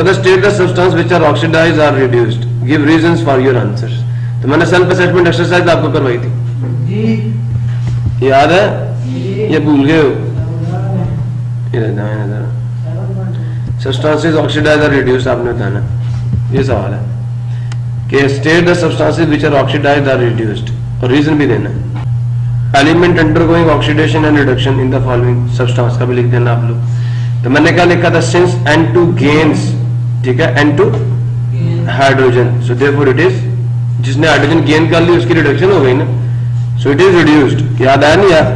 the state the substance which are oxidized are reduced, give reasons for your answers. तो मैंने self assessment exercise आपको करवाई थी जी, याद है ये भूल गए हो? सब्सटेंसेस ऑक्सीडाइज और रिड्यूस्ड आपने बताना, ये सवाल है कि state the substances which are oxidised are reduced और रीजन भी देना है। Element undergoing oxidation and reduction in the following substance का भी लिख देना आप लोग। तो मैंने क्या लिखा था, सिंस N2 गेन्स, ठीक है, N2 hydrogen, so therefore it is, जिसने हाइड्रोजन गेन कर ली उसकी रिडक्शन हो गई ना, सो इट इज रिड्यूस्ड। याद आया नहीं यार?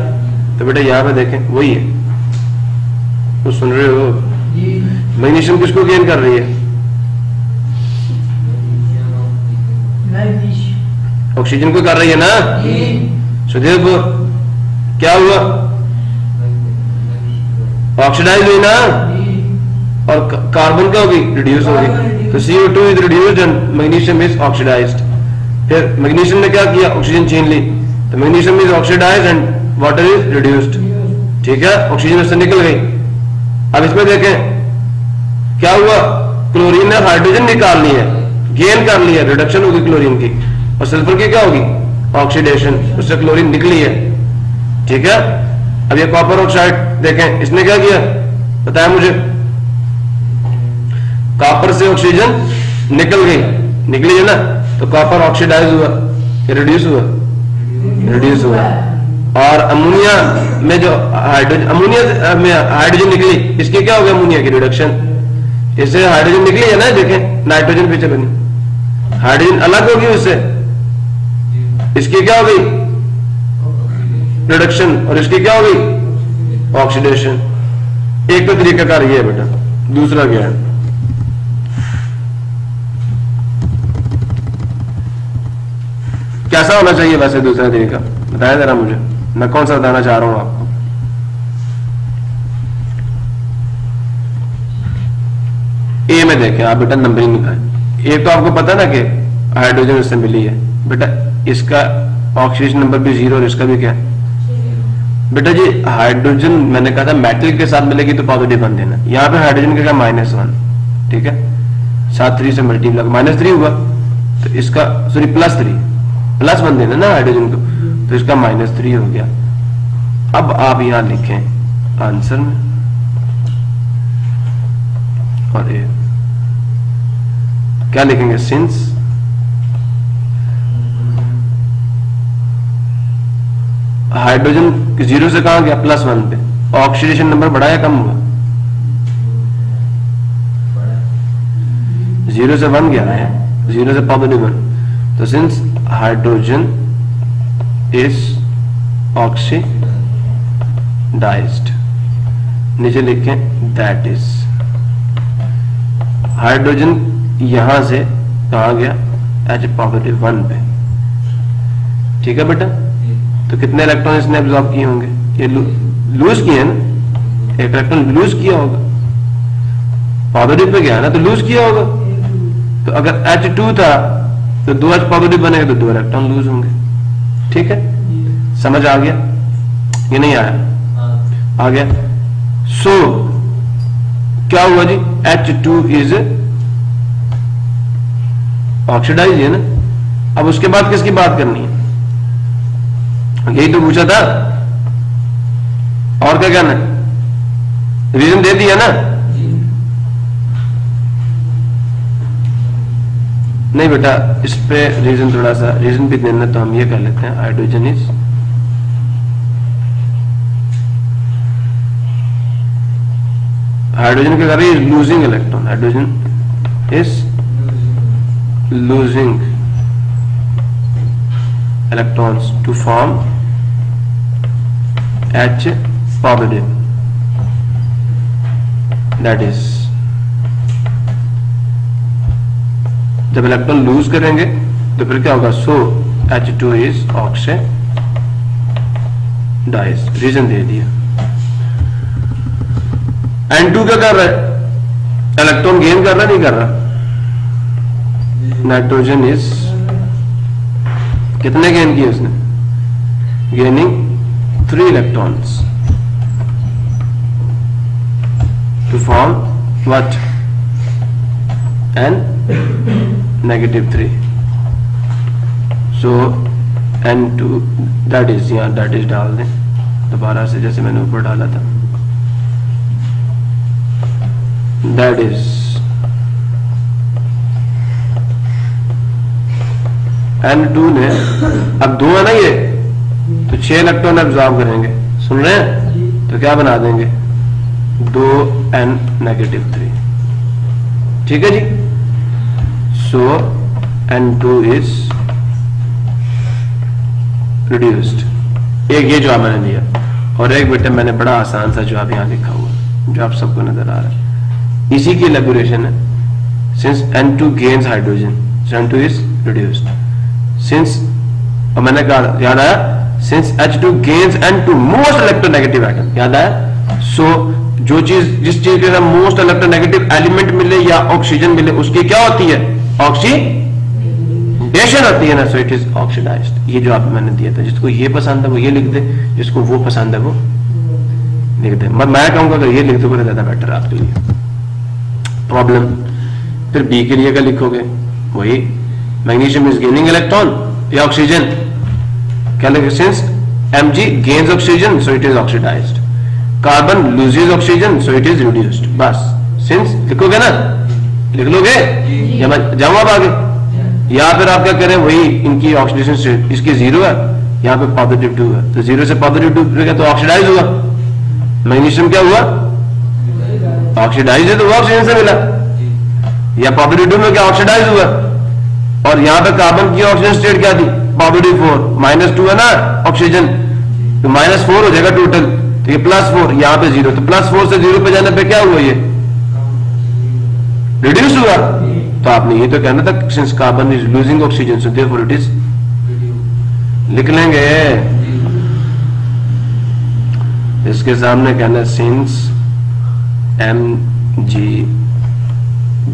तो बेटा यहाँ पे देखें वही है, तो सुन रहे हो? मैग्नीशियम किसको गेन कर रही है? ऑक्सीजन को कर रही है ना, सो देयरफॉर क्या हुआ, ऑक्सीडाइज हुई ना, और कार्बन क्या होगी, रिड्यूस होगी। तो CO2 is reduced and magnesium is oxidised. फिर मैग्नीशियम ने क्या किया, ऑक्सीजन छीन ली, तो magnesium is oxidised and water is reduced, ठीक है, ऑक्सीजन उससे निकल गई। अब इसमें देखें क्या हुआ, क्लोरीन ने हाइड्रोजन निकाल ली है, गेन कर ली है, रिडक्शन होगी क्लोरीन की, और सल्फर की क्या होगी, ऑक्सीडेशन, उससे क्लोरीन निकली है, ठीक है। अब ये कॉपर ऑक्साइड देखें, इसने क्या किया बताया मुझे, कॉपर से ऑक्सीजन निकल गई, निकली है ना, तो कॉपर ऑक्सीडाइज हुआ या रिड्यूस हुआ, रिड्यूस हुआ। और अमोनिया में जो हाइड्रोजन, अमोनिया में हाइड्रोजन निकली, इसकी क्या हो गया, अमोनिया की रिडक्शन, इससे हाइड्रोजन निकली है ना, देखें नाइट्रोजन पीछे बनी, हाइड्रोजन अलग होगी उससे, इसकी क्या हो गई, रिडक्शन, और इसकी क्या हो गई, ऑक्सीडेशन। एक तो तरीकाकार ये है बेटा, दूसरा क्या है, कैसा होना चाहिए वैसे दूसरा तरीका बताया जरा मुझे, मैं कौन सा बताना चाह रहा हूं आपको। ए में देखें आप बेटा, नंबरिंग लिखाएं। एक तो आपको पता ना कि हाइड्रोजन उससे मिली है बेटा, इसका ऑक्सीजन नंबर भी 0 और इसका भी क्या बेटा जी, हाइड्रोजन मैंने कहा था मेटल के साथ मिलेगी तो पॉजिटिव बन देना, यहाँ पे हाइड्रोजन का -1, ठीक है, साथ 3 से मल्टीप्लाई -3 हुआ, तो इसका सॉरी +3 प्लस बन देना ना हाइड्रोजन को, तो इसका -3 हो गया। अब आप यहां लिखें आंसर में, और ये क्या लिखेंगे, सिंस हाइड्रोजन 0 से कहां गया, +1 पे, ऑक्सीडेशन नंबर बढ़ा या कम हुआ, 0 से 1 गया है, 0 से +1, तो सिंस हाइड्रोजन इज ऑक्सीडाइज्ड, नीचे लिखें दैट इज, हाइड्रोजन यहां से कहां गया, H+1 पे, ठीक है बेटा। तो कितने इलेक्ट्रॉन इसने एब्जॉर्ब किए होंगे, ये लूज किए ना, एक इलेक्ट्रॉन लूज किया होगा, पॉजिटिव पे गया ना तो लूज किया होगा, तो अगर H2 था तो 2H पॉजिटिव बनेगा तो 2 इलेक्ट्रॉन लूज होंगे, ठीक है, समझ आ गया, ये नहीं आया, आ गया। सो क्या हुआ जी, H2 इज ऑक्सीडाइज है ना। अब उसके बाद किसकी बात करनी है, यही तो पूछा था, और क्या करना है, रीजन दे दिया ना, नहीं बेटा इस पे रीजन थोड़ा सा रीजन भी देना, तो हम ये कर लेते हैं, हाइड्रोजन इज हाइड्रोजन क्या कर रही है, losing electron, hydrogen is losing electrons to form H positive, that is, जब इलेक्ट्रॉन लूज करेंगे तो फिर क्या होगा, so H2 is oxidised, reason दे दिया। N2 क्या कर रहा है, इलेक्ट्रॉन गेन कर रहा है, नहीं कर रहा, नाइट्रोजन इज कितने गेन किए उसने, gaining 3 electrons to form what, N-3. So N2 that is, यहाँ दैट इज डाल दें दोबारा से जैसे मैंने ऊपर डाला था, दैट इज N2 ने, अब 2 है ना ये, तो 6 इलेक्ट्रॉन एब्जॉर्ब करेंगे, सुन रहे हैं? तो क्या बना देंगे 2N-3, ठीक है जी। सो N2 इज रिड्यूस्ड। एक ये जवाब मैंने दिया, और एक बेटा मैंने बड़ा आसान सा जवाब यहां लिखा हुआ जो आप सबको नजर आ रहा है, इसी की एलेबोरेशन है। Since N2 gains hydrogen, N2 is reduced. Since, और मैंने कहा याद आया, since H2 gains N2 most electronegative atom, याद आया? सो जो चीज, जिस चीज के साथ मोस्ट इलेक्ट्रोनेगेटिव एलिमेंट मिले या ऑक्सीजन मिले, उसकी क्या होती है? ऑक्सीडेशन होती है ना। So it is oxidised. ये जो आप मैंने दिया था, जिसको ये पसंद है वो ये लिख दे, जिसको वो पसंद है वो लिख दे। मैं कहूंगा अगर ये लिख दो तो ज्यादा बेटर आपके लिए। प्रॉब्लम फिर बी के लिए क्या लिखोगे? वही, मैग्नीशियम इज गेनिंग इलेक्ट्रॉन या ऑक्सीजन, क्या लिखे? Since Mg gains oxygen so it is oxidized, carbon loses oxygen so it is reduced. बस सिंस लिखोगे ना, लिख लोगे या मैं जाऊं अब आगे? या फिर आप क्या करें, वही इनकी ऑक्सीडेशन स्टेट, इसकी 0 है, यहाँ पे पॉजिटिव 2 है, तो 0 से पॉजिटिव 2 तो ऑक्सीडाइज हुआ। मैग्नीशियम क्या हुआ? ऑक्सीडाइज है, तो वो ऑक्सीजन से मिला, या पॉजिटिव 2 में क्या ऑक्सीडाइज हुआ। और यहाँ पे कार्बन की ऑक्सीजन स्टेट क्या थी? पॉजिटिव 4, -2 है ना ऑक्सीजन, तो -4 हो जाएगा टोटल, तो ये +4, यहाँ पे 0, तो +4 से 0 पे जाने पे क्या हुआ? ये रिड्यूस हुआ। तो आपने ये तो कहना था since carbon is losing oxygen so therefore it is, लिख लेंगे इसके सामने कहना since Mg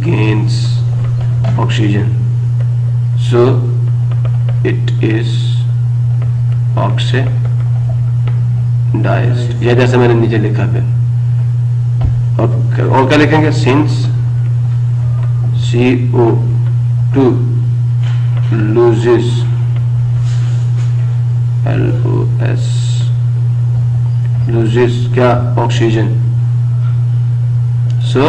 gains oxygen so it is oxidized, या जैसे मैंने नीचे लिखा फिर, और क्या लिखेंगे? Since CO2 loses LOS loses क्या? ऑक्सीजन, सो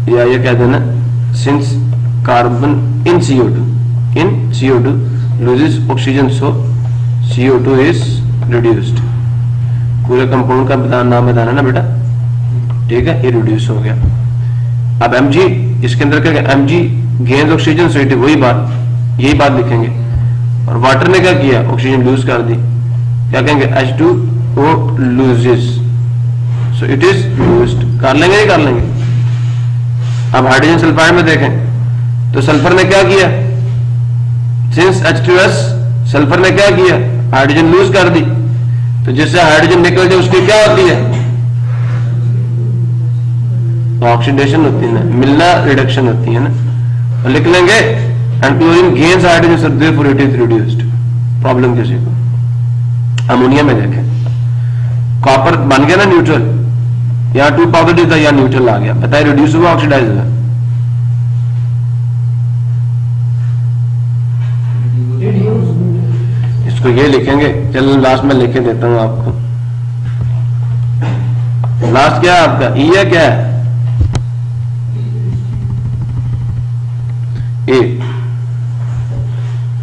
या ये कह देना since carbon in CO2 loses oxygen so CO2 is reduced। पूरे कंपाउंड का नाम बताना ना बेटा, ठीक है? ये रिड्यूस हो गया। अब Mg इसके अंदर क्या? Mg gains oxygen so it, वही बात, यही बात लिखेंगे। और वाटर ने क्या किया? ऑक्सीजन लूज कर दी, क्या कहेंगे? H2O loses so it is reduced. कर लेंगे, नहीं कर लेंगे? अब हाइड्रोजन सल्फाइड में देखें तो सल्फर ने क्या किया? सिंस H2S, सल्फर ने क्या किया? हाइड्रोजन लूज कर दी, तो जिससे हाइड्रोजन निकल जाए उसकी क्या होती है? ऑक्सीडेशन होती है ना, मिलना रिडक्शन होती है ना। और लिख लेंगे and chlorine gains hydrogen so therefore it is reduced. Problem किसी को? अमोनिया में देखें, कॉपर बन गया ना न्यूट्रल, यहाँ 2 पॉजिटिव था, यहाँ न्यूट्रल आ गया, बताइए रिड्यूस हुआ ऑक्सीडाइज हुआ? इसको ये लिखेंगे, चलो लास्ट में लिखे देता हूं आपको। लास्ट क्या है आपका? ई है क्या है? ए,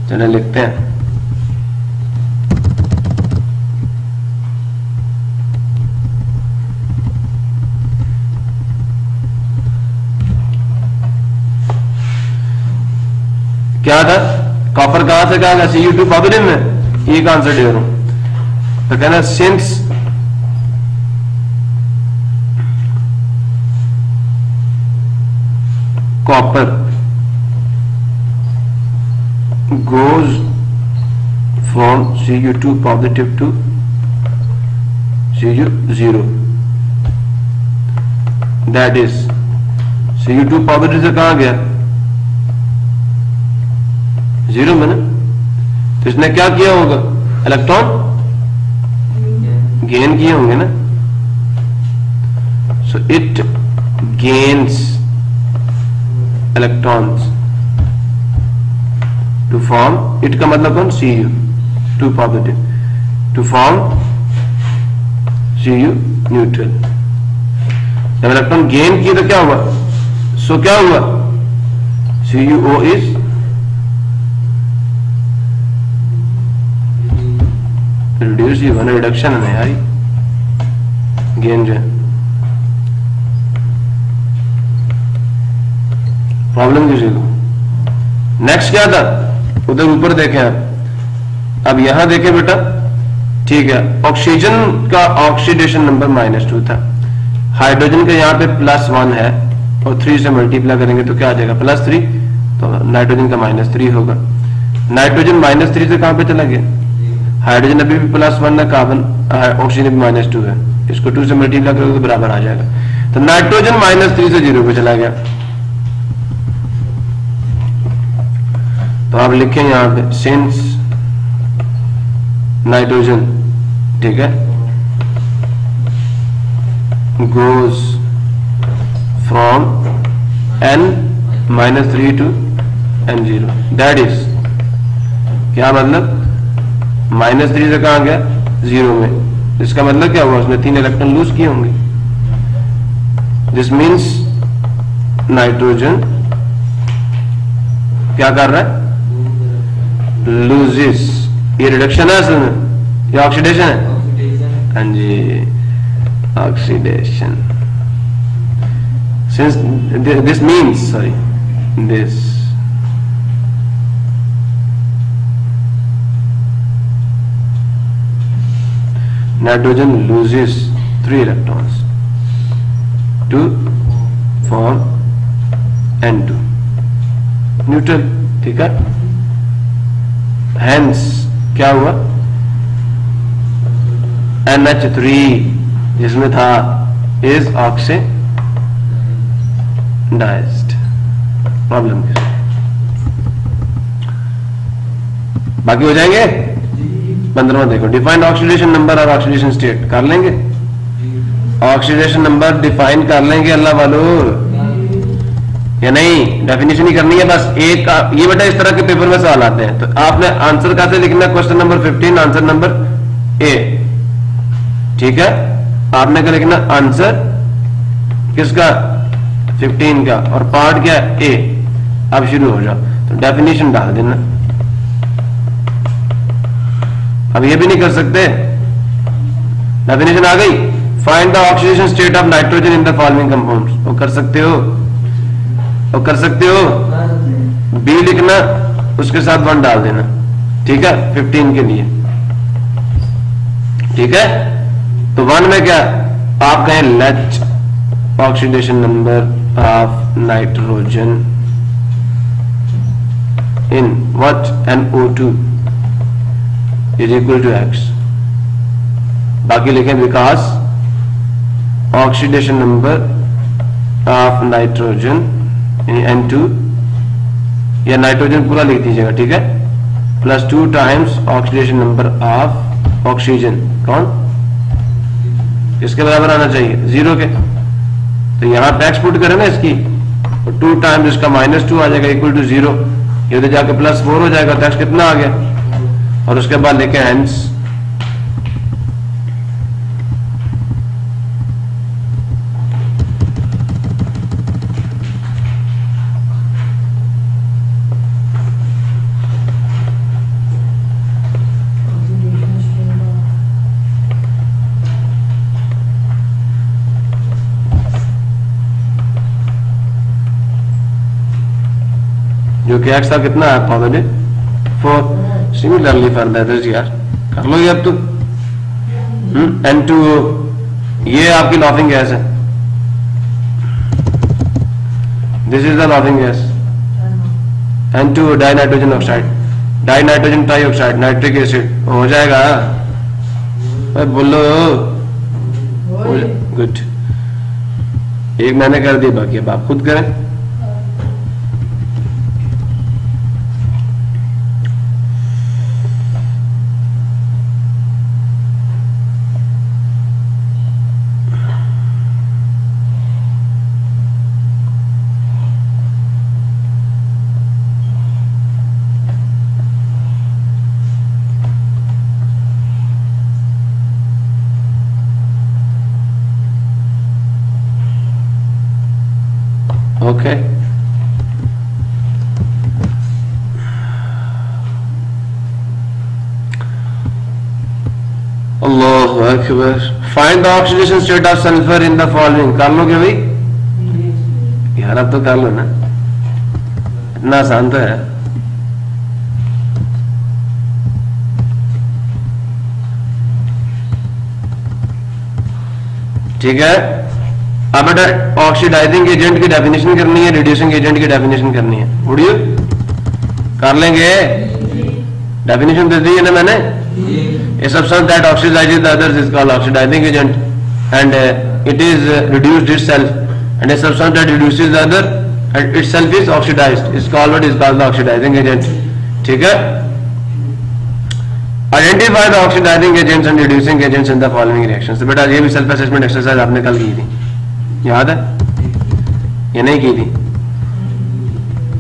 चलो लिखते हैं। क्या था? कॉपर कहां से कहा गया? Cu2 पॉजिटिव में, ये का आंसर दे रहा हूं। तो कहना since copper goes from Cu2 positive to Cu0, that is Cu2 positive से कहां गया? 0 में ना, तो इसने क्या किया होगा? इलेक्ट्रॉन गेन किए होंगे ना। So it gains electrons to form, it का मतलब कौन, Cu, 2 positive, to form Cu neutral. जब इलेक्ट्रॉन गेन की तो क्या हुआ, सो क्या हुआ, CuO is रिड्यूस, ये बना रिडक्शन है यार, गेन जो है, प्रॉब्लम किसी को. नेक्स्ट क्या था, उधर ऊपर देखें आप, अब यहां देखें बेटा, ठीक है, ऑक्सीजन का ऑक्सीडेशन नंबर -2 था, हाइड्रोजन का यहाँ पे +1 है और 3 से मल्टीप्लाई करेंगे तो क्या आ जाएगा, +3, तो नाइट्रोजन का -3 होगा. नाइट्रोजन -3 से कहां पे चला गया, हाइड्रोजन अभी भी +1 है, कार्बन ऑक्सीजन भी -2 है, इसको 2 से मल्टीप्लाई करोगे तो बराबर आ जाएगा. तो नाइट्रोजन -3 से 0 पे चला गया. तो आप लिखें यहां पे सिंस नाइट्रोजन, ठीक है, goes from n-3 to n0, that is, क्या मतलब, -3 से कहां गया, 0 में, इसका मतलब क्या हुआ, उसने 3 इलेक्ट्रॉन लूज किए होंगे. दिस मीन्स नाइट्रोजन क्या कर रहा है, लूजेस. ये रिडक्शन है असल में, या ऑक्सीडेशन है, हाँ जी, oxidation. Since this means, sorry, this nitrogen loses 3 electrons to form N2 neutral, ठीक है. Hence क्या हुआ, NH3 जिसमें था is oxidized. प्रॉब्लम क्या, बाकी हो जाएंगे. 15वां देखो, डिफाइंड ऑक्सीडेशन नंबर और ऑक्सीडेशन स्टेट कर लेंगे. ऑक्सीडेशन नंबर डिफाइन कर लेंगे अल्लाह वालों, या नहीं, डेफिनेशन ही करनी है बस. एक ये बेटा इस तरह के पेपर में सवाल आते हैं, तो आपने आंसर कैसे लिखना है, question number 15 answer number A, ठीक है. आपने क्या लिखना, आंसर किसका, 15 का, और पार्ट क्या है, ए. अब शुरू हो जाओ, तो डेफिनेशन डाल देना. अब ये भी नहीं कर सकते, डेफिनेशन आ गई, find the oxidation state of nitrogen in the following compounds, वो कर सकते हो, वो कर सकते हो. बी लिखना, उसके साथ 1 डाल देना, ठीक है, 15 के लिए, ठीक है. तो 1 में क्या, आप कहें let oxidation number of nitrogen in what, NO2 is equal to X. बाकी लिखें because oxidation number of nitrogen N2, या नाइट्रोजन पूरा लिख दीजिएगा, ठीक है, +2 times oxidation number of oxygen, कौन, इसके बराबर आना चाहिए 0 के. तो यहां पे एक्स पुट करें ना इसकी, तो 2 टाइम्स इसका -2 आ जाएगा इक्वल टू 0, ये उधर जाके +4 हो जाएगा, तो एक्स कितना आ गया, और उसके बाद लेके हैंड्स, जो कि एक्स था कितना है, +4. सिमिलरली फॉर द अदर्स, यार कर लो ये अब तो. N2O, ये आपकी लॉफिंग गैस है, this is the laughing gas. N2O die nitrogen oxide, die nitrogen try oxide, nitric acid, हो जाएगा, बोलो, गुड. एक मैंने कर दी, बाकी अब आप खुद करें. ओके, अल्लाहु Akbar. Find the oxidation state of sulphur in the following. कर लोगे भाई यार, अब तो कर लो ना, इतना आसान तो है। ठीक है, अब बेटा ऑक्सीडाइजिंग एजेंट की डेफिनेशन करनी है, रिड्यूसिंग एजेंट की डेफिनेशन करनी है। उड़िए कर लेंगे, डेफिनेशन दे दी है ना मैंने। A substance that oxidizes the others is called oxidizing agent, and it is reduced itself. And a substance that reduces the other and itself is oxidized is called what is called the oxidizing agent. ठीक है, identify the oxidizing agents and reducing agents in the following reactions। तो बेटा ये भी self assessment exercise आपने कल की थी, याद है ये नहीं की थी?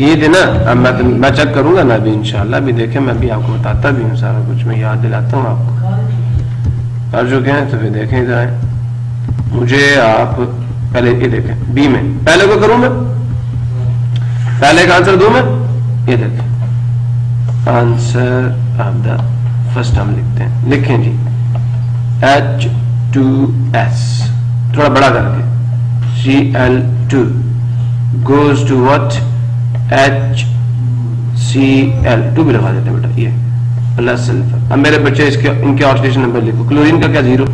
ये थी ना। अब मैं चेक करूंगा ना अभी इंशाल्लाह, अभी देखें, मैं भी आपको बताता भी हूँ सारा कुछ, मैं याद दिलाता हूँ आपको। कर चुके हैं तो फिर देखें इधर मुझे। आप पहले ये देखें, बी में पहले को करूं मैं, पहले का आंसर दूं मैं। ये देखें आंसर ऑफ द फर्स्ट हम लिखते हैं, लिखें जी H2S थोड़ा बड़ा करके, Cl2 goes to what? HCl, 2 भी लगा देते हैं बेटा, ये प्लस सल्फर। अब मेरे बच्चे इसके इनके ऑक्सीडेशन नंबर लिखो। क्लोरीन का क्या 0,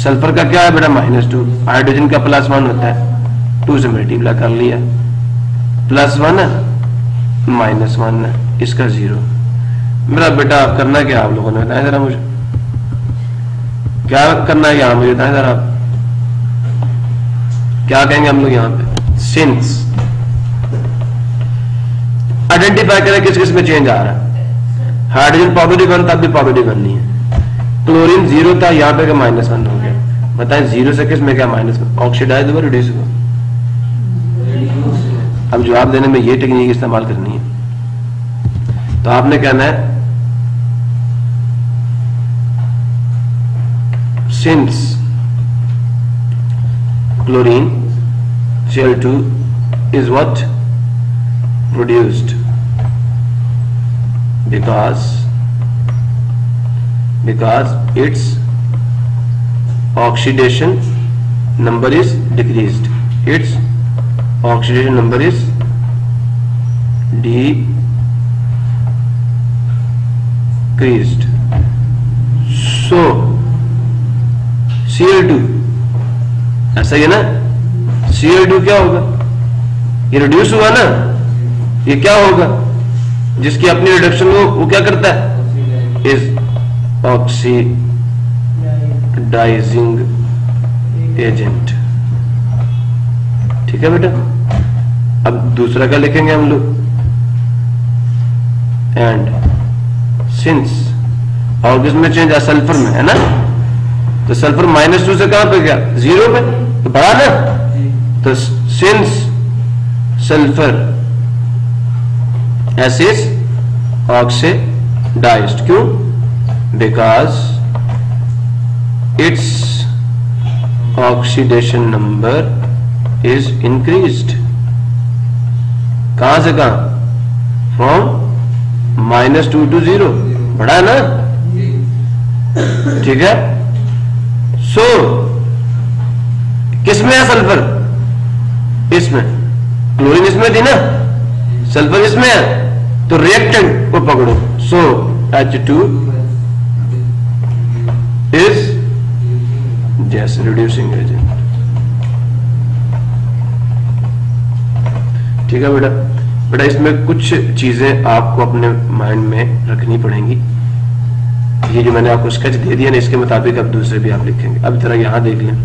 सल्फर का क्या है बेटा -2, हाइड्रोजन का +1 होता है, 2 से मल्टीप्लाई कर लिया, +1 है -1 है, इसका 0। मेरा बेटा आप करना क्या आप लोगों ने बताया जरा मुझे, क्या करना है यहाँ मुझे बताएं जरा आप, क्या कहेंगे हम लोग यहाँ पे? सिंस आइडेंटिफाई करें किस किस में चेंज आ रहा है। हाइड्रोजन पॉजिटिव 1 तब भी पॉजिटिव 1 नहीं है, क्लोरीन 0 था, यहाँ पे -1 हो गया। बताएं 0 से किस में क्या -1? ऑक्सीडाइज हुआ, रिड्यूस हुआ? अब जवाब देने में ये टेक्निक इस्तेमाल करनी है। तो आपने कहना है since chlorine Cl2 is what? Reduced because its oxidation number is decreased. Its oxidation number is decreased. So Cl2 ऐसा ही है ना, Cl2 क्या होगा? ये रिड्यूस हुआ ना, ये क्या होगा? जिसकी अपनी रिडक्शन हो वो क्या करता है? Is oxidising agent. ठीक है बेटा, अब दूसरा क्या लिखेंगे हम लोग? एंड सिंस, और किसमें चेंज है? सल्फर में है ना, तो सल्फर -2 से कहां पे गया? 0 पे, तो बढ़ा ना। तो since sulphur S is oxidized, क्यों? Because its oxidation number is increased। कहां से कहां? From -2 to 0, बढ़ा ना। ठीक है, सो किसमें है सल्फर? इसमें। क्लोरीन इसमें थी ना, सल्फर इसमें है, तो रिएक्टेंट को पकड़ो। सो H2 इज जैसे रिड्यूसिंग एजेंट। ठीक है बेटा, बेटा इसमें कुछ चीजें आपको अपने माइंड में रखनी पड़ेंगी। ये जो मैंने आपको स्केच दे दिया ना, इसके मुताबिक अब दूसरे भी आप लिखेंगे। अब जरा यहां देख लें,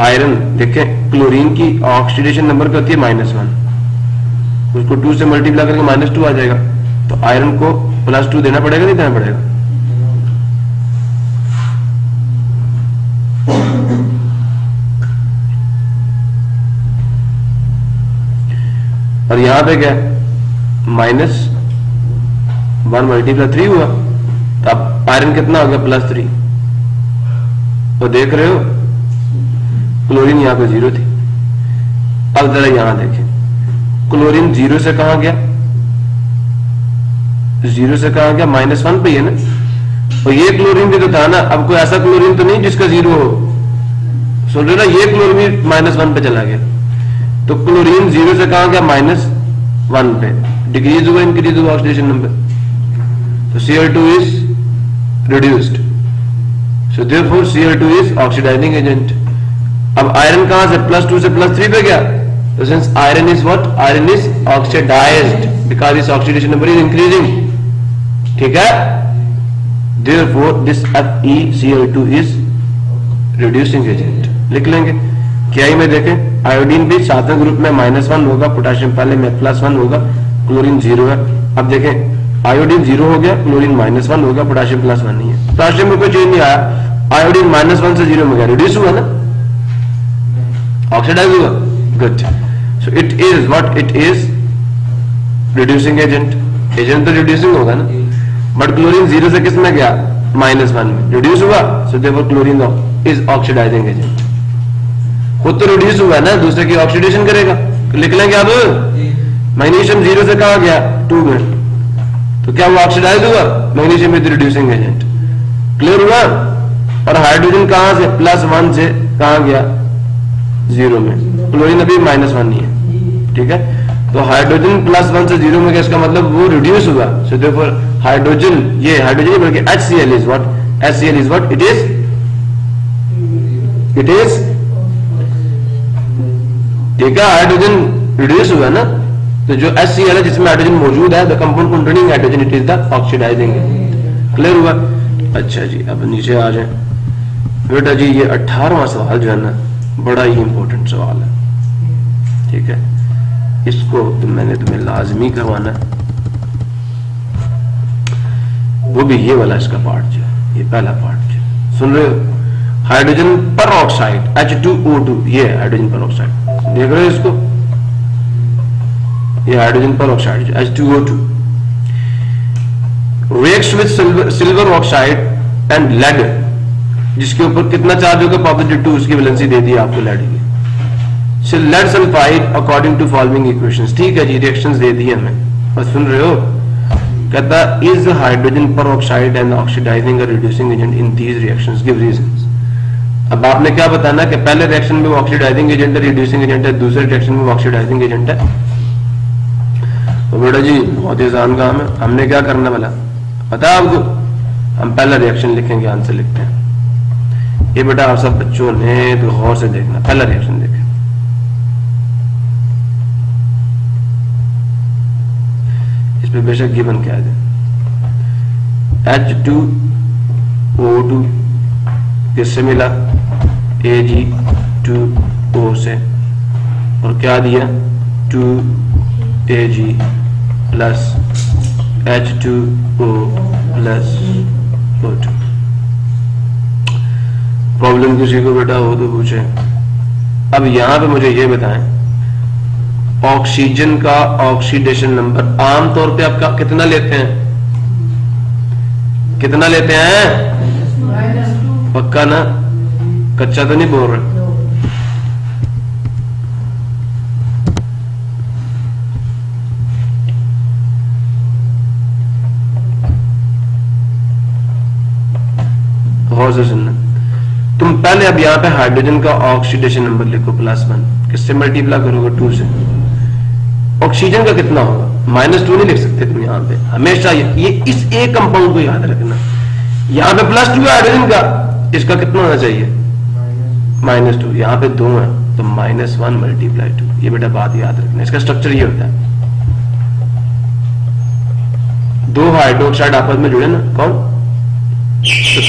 आयरन देखें, क्लोरीन की ऑक्सीडेशन नंबर क्या होती है? -1, उसको 2 से मल्टीप्लाई करके -2 आ जाएगा, तो आयरन को +2 देना पड़ेगा, नहीं देना पड़ेगा? और यहां पे क्या? -1 मल्टीप्लाई 3 हुआ, तो अब आयरन कितना हो गया? +3। तो देख रहे हो क्लोरीन यहां पे 0 थी। अब जरा यहां देखें, क्लोरीन जीरो से कहां गया, जीरो से कहां गया, -1 पे है ना। और ये क्लोरीन भी तो था ना, अब कोई ऐसा क्लोरीन तो नहीं जिसका जीरो हो, सुन रहे ना, ये क्लोरीन -1 पे चला गया। तो क्लोरीन जीरो से कहां गया, -1 पे, डिक्रीज हुआ इंक्रीज हुआ ऑक्सीडेशन नंबर, तो Cl2 is reduced, so therefore Cl2 is oxidising agent. अब आयरन कहां से +2 से +3 पे गया, तो since iron is what, iron is oxidised because इस ऑक्सीडेशन नंबर इज इंक्रीजिंग, ठीक है। Therefore this FeCl2 is reducing agent, लिख लेंगे। क्या ही में देखें, आयोडीन भी सातवें ग्रुप में -1 होगा, पोटेशियम पहले में +1 होगा, क्लोरीन 0 है। अब देखें आयोडीन 0 हो गया, क्लोरीन -1 हो गया, पोटेशियम +1 नहीं है, पोटेशियम में कोई चेंज नहीं आया, आयोडीन -1 से 0 में गया, रिड्यूस हुआ ना, ऑक्सीडाइज हुआ, good. So it is what, it is reducing agent, agent तो रिड्यूसिंग होगा ना, बट क्लोरीन 0 से किस में गया, -1 में, रिड्यूस हुआ, so therefore chlorine is oxidising agent. खुद तो रिड्यूस हुआ ना, दूसरे की ऑक्सीडेशन करेगा, लिख लेंगे। अब मैग्नीशियम 0 से कहां गया, 2 में, तो क्या वो ऑक्सीडाइज हुआ, magnesium is reducing agent, clear हुआ। और हाइड्रोजन कहां से, +1 से कहां गया, 0 में, क्लोरीन अभी -1 नहीं है, ठीक है। तो हाइड्रोजन +1 से 0 में गया, इसका मतलब वो रिड्यूस हुआ, सो देयरफॉर हाइड्रोजन, ये हाइड्रोजन बल्कि HCl is what, HCl is what, it is, ठीक है, हाइड्रोजन रिड्यूस हुआ ना, तो जो HCl है जिसमें हाइड्रोजन मौजूद है, the compound containing hydrogen, it is the oxidising, clear हुआ। अच्छा जी, अब नीचे आ जाए बेटा जी, ये 18वां सवाल जो है ना, बड़ा ही इंपॉर्टेंट सवाल है, ठीक है, इसको तो मैंने तुम्हें लाजमी करवाना है, वो भी ये वाला इसका पार्ट जो, ये पहला पार्ट जो सुन रहे हो, हाइड्रोजन पर ऑक्साइड H2O2, ये हाइड्रोजन पर ऑक्साइड, देख रहे हो इसको, ये हाइड्रोजन पर ऑक्साइड जो H2O2 reacts with silver oxide and lead, जिसके ऊपर कितना चार्ज होगा, +2, उसकी वैलेंसी दे दी आपको लेड की, lead sulphide according to following equations, ठीक है जी, रिएक्शंस दे दी हमें, और सुन रहे हो, कहता इज हाइड्रोजन पर ऑक्साइड एंड ऑक्सीडाइजिंग और reducing agent in these reactions, give reasons. अब आपने क्या बताना कि पहले रिएक्शन में वो ऑक्सीडाइजिंग एजेंट है, रिड्यूसिंग एजेंट है, दूसरे रिएक्शन में वो ऑक्सीडाइजिंग एजेंट है। तो बेटा जी बहुत ही आसान काम है, हमने क्या करना वाला पता है आपको, हम पहला रिएक्शन लिखेंगे, आंसर लिखते हैं। ये बेटा आप सब बच्चों ने तो गौर से देखना, पहला रिएक्शन देखें, इस पे बेशक गिवन क्या है, H2O2 किससे मिला, Ag2O से, और क्या दिया, 2Ag plus H2O plus O2। Problem किसी को बेटा हो तो पूछे। अब यहां पे मुझे ये बताएं, ऑक्सीजन का ऑक्सीडेशन नंबर आमतौर पे आपका कितना लेते हैं, कितना लेते हैं, पक्का ना, कच्चा तो नहीं बोल रहे, गौर से सुनना। तुम पहले अब यहां पे हाइड्रोजन का ऑक्सीडेशन नंबर लिखो, +1, किससे मल्टीप्लाई करोगे, 2 से। ऑक्सीजन का कितना होगा, -2 नहीं लिख सकते तुम यहां पे, हमेशा ये इस एक कंपाउंड को याद रखना, यहां पे +2 है हाइड्रोजन का, इसका कितना होना चाहिए, -2, यहां पे 2 है तो -1 × 2, ये बेटा बात याद रखना। इसका स्ट्रक्चर ये होता है, 2 हाइड्रोक्साइड आपस में जुड़े ना, कौन, तो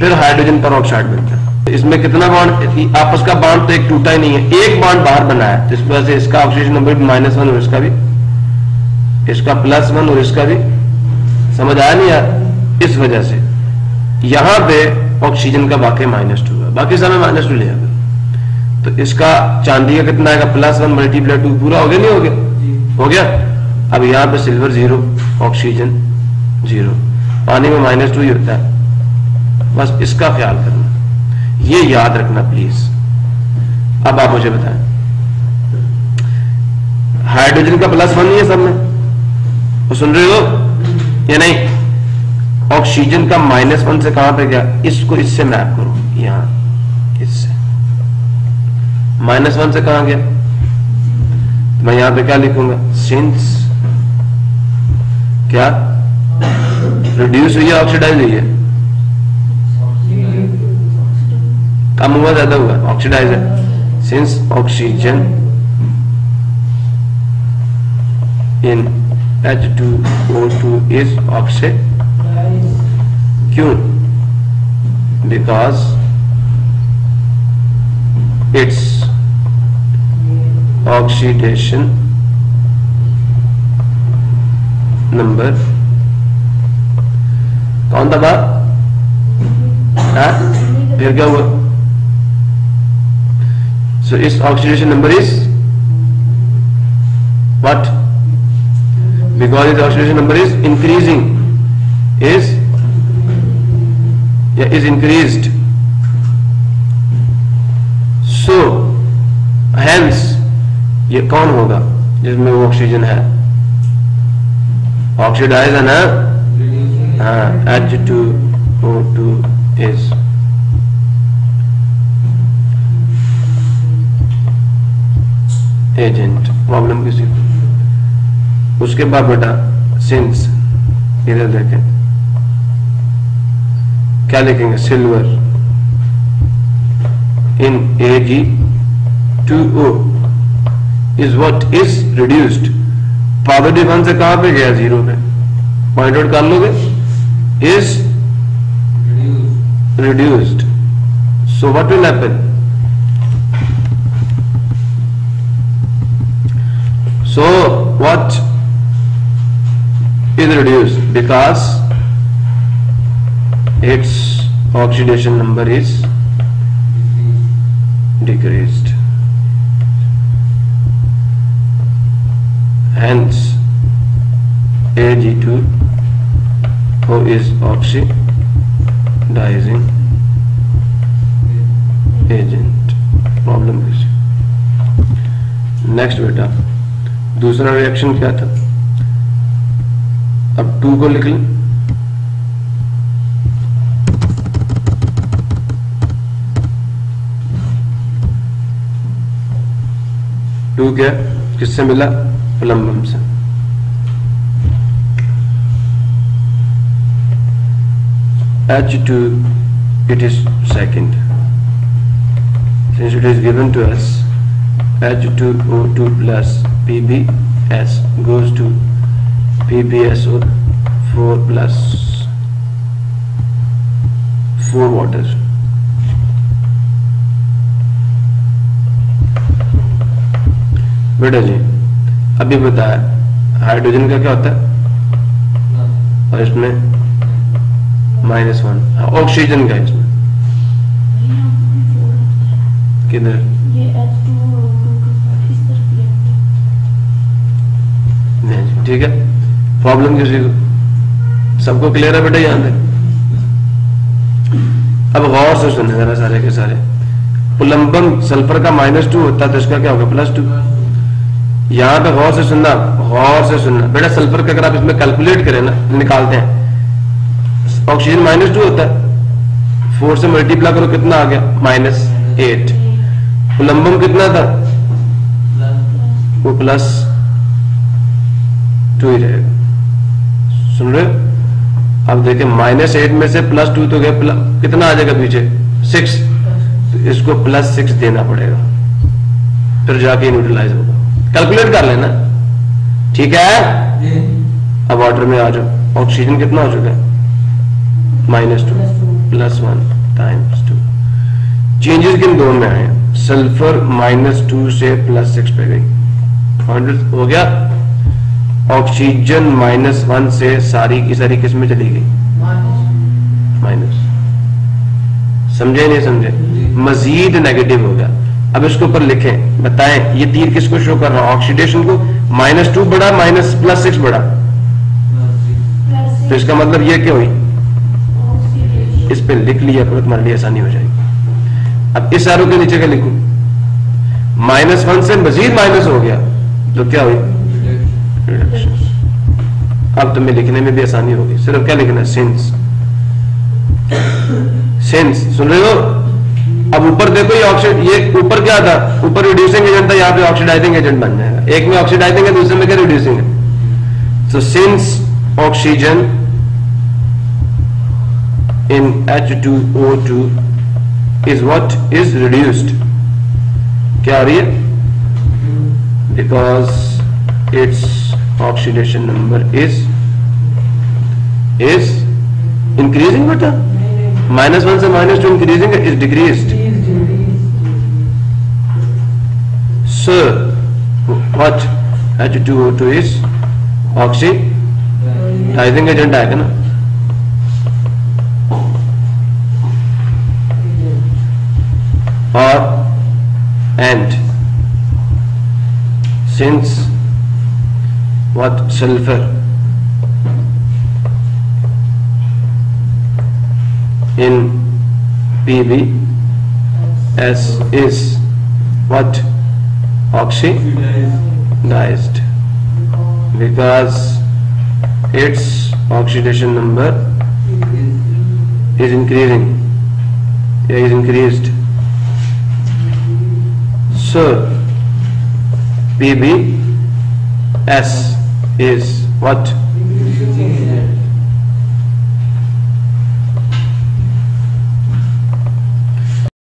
फिर हाइड्रोजन पर ऑक्साइड बनता है। इसमें कितना बॉन्ड, आपस का बॉन्ड तो एक टूटा ही नहीं है, एक बॉन्ड बाहर बना है, तो इस वजह से इसका ऑक्सीजन नंबर -1 और इसका भी, इसका +1 और इसका भी, समझ आया नहीं यार। इस वजह से यहां पे ऑक्सीजन का वाकई -2 है, बाकी समय -2 ले आएगा, तो इसका चांदी का कितना आएगा, +1 × 2, पूरा हो गया नहीं हो गया, हो गया। अब यहां पे सिल्वर 0, ऑक्सीजन 0, पानी में -2 ही होता है, बस इसका ख्याल करना, ये याद रखना प्लीज। अब आप मुझे बताएं, हाइड्रोजन का +1 ही है सब में, वो सुन रहे हो या नहीं? ऑक्सीजन का -1 से कहां पे गया? इसको इससे मैप करो, यहां इससे -1 से कहां गया? तो मैं यहां पे क्या लिखूंगा? सिंस क्या रिड्यूस हुई है, ऑक्सीडाइज हुई है? कम हुआ ज्यादा हुआ? ऑक्सीडाइज है। Since oxygen in H2O2 is oxidized. क्यों? Because its oxidation number कौन था बात? फिर क्या हुआ? So its oxidation number is what? Because its oxidation number is increasing, is increased. So hence ये कौन होगा जिसमें वो ऑक्सीजन है? ऑक्सीडाइज है ना? हाँ, H2O2 is एजेंट। प्रॉब्लम किसी को? उसके बाद बेटा सिंस, इधर देखें क्या लिखेंगे? Silver in Ag2O is what is reduced. +1 से कहां पे गया? 0 पे। पॉइंट आउट कर लोगे? Is reduced. So what will happen? So what is reduced? Because its oxidation number is decreased. Hence Ag2O is oxidizing agent. Problem is next बेटा दूसरा reaction क्या था? अब 2 को लिख लें। टू क्या किससे मिला? प्लम्बम से। H2 it is second, since it is given to us H2O2 plus PbS goes to PbSO4 plus 4 water। बेटा जी अभी बताया हाइड्रोजन का क्या होता है और इसमें -1, ऑक्सीजन का इसमें किधर? ठीक है। प्रॉब्लम किसी को? सबको क्लियर है बेटा यहां तक? अब गौर से सुनने जरा सारे के सारे। प्लम्बम सल्फर का -2 होता है तो इसका क्या होगा? +2। यहां पे गौर से सुनना, गौर से सुनना बेटा। सल्फर का अगर आप इसमें कैलकुलेट करें ना, निकालते हैं, ऑक्सीजन -2 होता है, 4 से मल्टीप्लाई करो कितना आ गया? -8। प्लम्बम कितना था? वो +2 ही रहेगा। सुन रहे हो? अब देखें -8 में से +2 तो गया, कितना आ जाएगा पीछे? 6। तो इसको +6 देना पड़ेगा, फिर जाके न्यूट्रलाइज होगा। कैलकुलेट कर लेना, ठीक है? अब वाटर में आ जाओ। ऑक्सीजन कितना हो चुका है? -2 +1 टाइम्स 2। चेंजेस किन दो में आए? सल्फर -2 से +6 पे गई, हो गया। ऑक्सीजन -1 से सारी की सारी किस में चली गई? माइनस। समझे नहीं समझे? मजीद नेगेटिव हो गया। अब इसके ऊपर लिखें, बताएं ये तीर किसको शो कर रहा है? ऑक्सीडेशन को। -2 बढ़ा, +6 बढ़ा, तो इसका मतलब ये क्या हुई? इस पे लिख लिया तो तुम्हारे लिए आसानी हो जाएगी। अब इस एरो के नीचे क्या लिखूं? -1 से मजीद माइनस हो गया तो क्या हुई रिडक्शन। अब तुम्हें लिखने में भी आसानी होगी, सिर्फ क्या लिखना है सिंस। सिंस सुन रहे हो? अब ऊपर देखो ये ऊपर क्या था, ऊपर रिड्यूसिंग एजेंट था, यहाँ पे ऑक्सीडाइजिंग एजेंट बन जाएगा। एक में ऑक्सीडाइजिंग है, दूसरे में क्या रिड्यूसिंग है। So since oxygen in H2O2 is what is reduced, क्या आ रही है? Because its oxidation number is increasing, बेटा -1 से -2 increasing is decreased. So what H2O2 is oxidizing agent आएगा ना। And since what sulfur in PbS is what oxidized, because its oxidation number is increasing, is increased. So PbS is what